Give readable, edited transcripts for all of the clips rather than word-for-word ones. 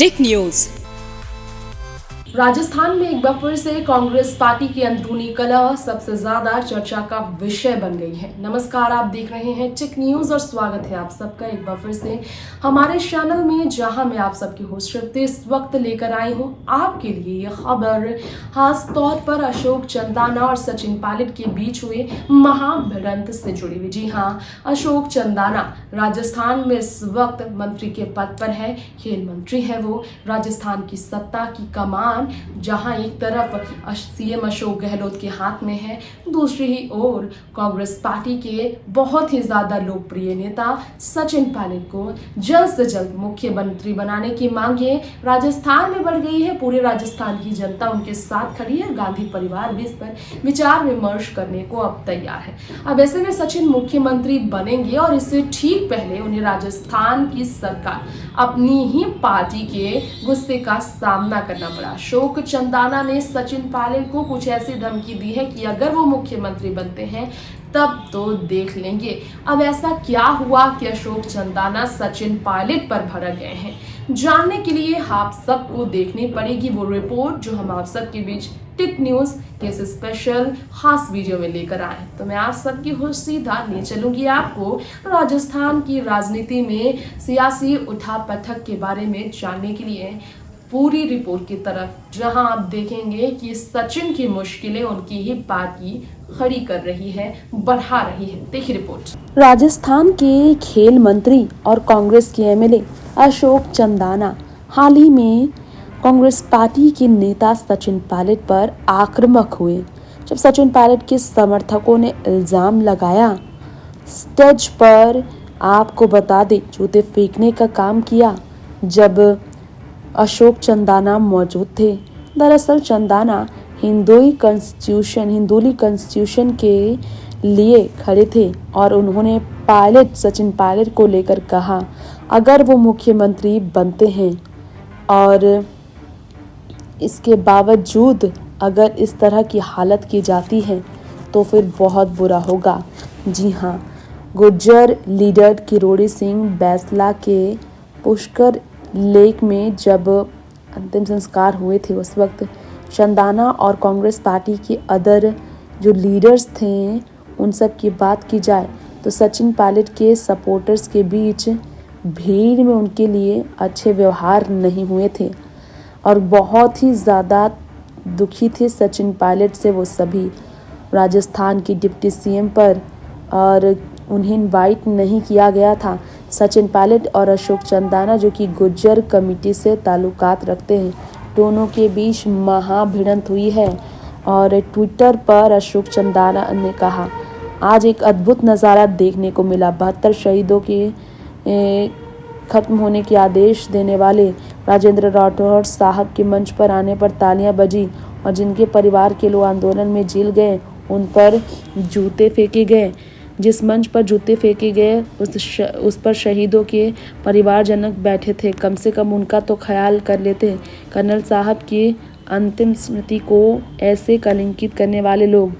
टिक news. Rajasthan में एक बार फिर से कांग्रेस पार्टी की अंदरूनी कलह सबसे ज्यादा चर्चा का विषय बन गई है। नमस्कार, आप देख रहे हैं टिक न्यूज और स्वागत है आप सबका एक बार फिर से हमारे चैनल में, जहां मैं आप सबकी होस्ट श्रुति इस वक्त लेकर आई हूं आपके लिए ये खबर खास तौर पर अशोक चंदाना और सचिन पायलट के बीच हुए महाभिड़ंत से जुड़ी हुई। जी हाँ, अशोक चंदाना राजस्थान में इस वक्त मंत्री के पद पर है, खेल मंत्री है वो। राजस्थान की सत्ता की कमान जहां एक तरफ सीएम अशोक गहलोत के हाथ में है, दूसरी ही ओर कांग्रेस पार्टी के बहुत ही ज्यादा लोकप्रिय नेता सचिन पायलट को जल्द से जल्द मुख्यमंत्री बनाने की मांगे राजस्थान में बढ़ गई है। पूरे राजस्थान की जनता उनके साथ खड़ी है। गांधी परिवार भी इस पर विचार विमर्श करने को अब तैयार है। अब ऐसे में सचिन मुख्यमंत्री बनेंगे और इससे ठीक पहले उन्हें राजस्थान की सरकार अपनी ही पार्टी के गुस्से का सामना करना पड़ा। अशोक चंदाना ने सचिन पायलट को कुछ ऐसी धमकी दी है कि अगर वो मुख्यमंत्री बनते हैं तब तो देख लेंगे। अब ऐसा क्या हुआ कि अशोक चंदाना सचिन पायलट पर भड़क गए हैं? जानने के लिए आप सबको देखनी पड़ेगी वो रिपोर्ट जो हम आप सबके बीच टिक न्यूज के इस स्पेशल खास वीडियो में लेकर आए। तो मैं आप सबकी होस्ट सीधा ले चलूंगी आपको राजस्थान की राजनीति में सियासी उठापटक के बारे में जानने के लिए पूरी रिपोर्ट की तरफ, जहां आप देखेंगे कि सचिन की मुश्किलें उनकी ही पार्टी खड़ी कर रही है, बढ़ा रही है। देखिए रिपोर्ट। राजस्थान के खेल मंत्री और कांग्रेस के एमएलए अशोक चंदाना हाल ही में कांग्रेस पार्टी के नेता सचिन पायलट पर आक्रामक हुए, जब सचिन पायलट के समर्थकों ने इल्जाम लगाया स्टेज पर, आपको बता दें, जूते फेंकने का काम किया जब अशोक चंदाना मौजूद थे। दरअसल चंदाना हिंदोली कॉन्स्टिट्यूशन के लिए खड़े थे और उन्होंने सचिन पायलट को लेकर कहा, अगर वो मुख्यमंत्री बनते हैं और इसके बावजूद अगर इस तरह की हालत की जाती है तो फिर बहुत बुरा होगा। जी हाँ, गुर्जर लीडर किरोड़ी सिंह बैसला के पुष्कर लेक में जब अंतिम संस्कार हुए थे, उस वक्त चंदाना और कांग्रेस पार्टी के अदर जो लीडर्स थे उन सब की बात की जाए तो सचिन पायलट के सपोर्टर्स के बीच भीड़ में उनके लिए अच्छे व्यवहार नहीं हुए थे और बहुत ही ज़्यादा दुखी थे सचिन पायलट से वो सभी। राजस्थान की डिप्टी सीएम पर और उन्हें इनवाइट नहीं किया गया था। सचिन पायलट और अशोक चंदाना जो कि गुर्जर कमेटी से ताल्लुकात रखते हैं, दोनों के बीच महाभिड़ंत हुई है। और ट्विटर पर अशोक चंदाना ने कहा, आज एक अद्भुत नज़ारा देखने को मिला। 72 शहीदों के खत्म होने के आदेश देने वाले राजेंद्र राठौड़ साहब के मंच पर आने पर तालियां बजी और जिनके परिवार के लोग आंदोलन में जेल गए उन पर जूते फेंके गए। जिस मंच पर जूते फेंके गए उस पर शहीदों के परिवारजनक बैठे थे। कम से कम उनका तो ख्याल कर लेते। कर्नल साहब की अंतिम स्मृति को ऐसे कलंकित करने वाले लोग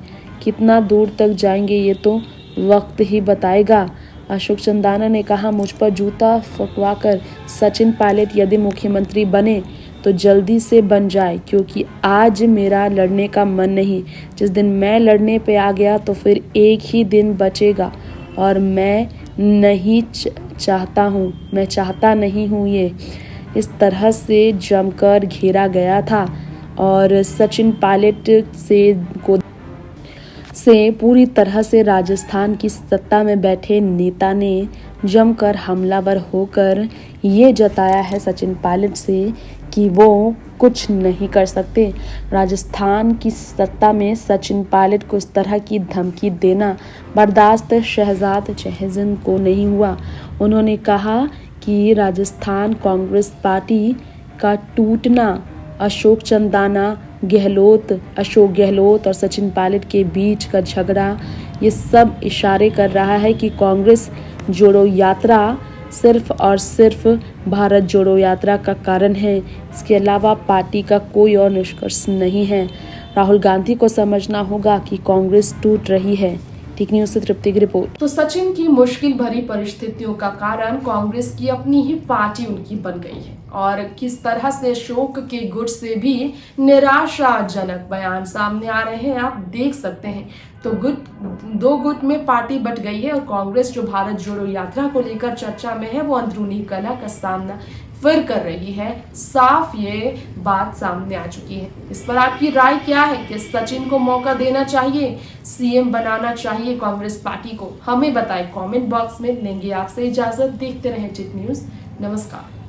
कितना दूर तक जाएंगे ये तो वक्त ही बताएगा। अशोक चंदाना ने कहा, मुझ पर जूता फकवाकर सचिन पायलट यदि मुख्यमंत्री बने तो जल्दी से बन जाए, क्योंकि आज मेरा लड़ने का मन नहीं। जिस दिन मैं लड़ने पे आ गया तो फिर एक ही दिन बचेगा और मैं चाहता नहीं हूँ ये। इस तरह से जमकर घेरा गया था और सचिन पायलट से पूरी तरह से राजस्थान की सत्ता में बैठे नेता ने जमकर हमलावर होकर ये जताया है सचिन पायलट से कि वो कुछ नहीं कर सकते। राजस्थान की सत्ता में सचिन पायलट को इस तरह की धमकी देना बर्दाश्त शहजाद चहजन को नहीं हुआ। उन्होंने कहा कि राजस्थान कांग्रेस पार्टी का टूटना अशोक गहलोत और सचिन पायलट के बीच का झगड़ा, ये सब इशारे कर रहा है कि कांग्रेस जोड़ो यात्रा सिर्फ और सिर्फ भारत जोड़ो यात्रा का कारण है। इसके अलावा पार्टी का कोई और निष्कर्ष नहीं है। राहुल गांधी को समझना होगा कि कांग्रेस टूट रही है। टिक न्यूज से तृप्ति की रिपोर्ट। तो सचिन की मुश्किल भरी परिस्थितियों का कारण कांग्रेस की अपनी ही पार्टी उनकी बन गई है और किस तरह से शोक के गुट से भी निराशाजनक बयान सामने आ रहे हैं आप देख सकते हैं। तो दो गुट में पार्टी बट गई है और कांग्रेस जो भारत जोड़ो यात्रा को लेकर चर्चा में है वो अंदरूनी कलह का सामना फिर कर रही है। साफ ये बात सामने आ चुकी है। इस पर आपकी राय क्या है कि सचिन को मौका देना चाहिए, सीएम बनाना चाहिए कांग्रेस पार्टी को? हमें बताएं कमेंट बॉक्स में। लेंगे आपसे इजाजत, देखते रहें टिक न्यूज। नमस्कार।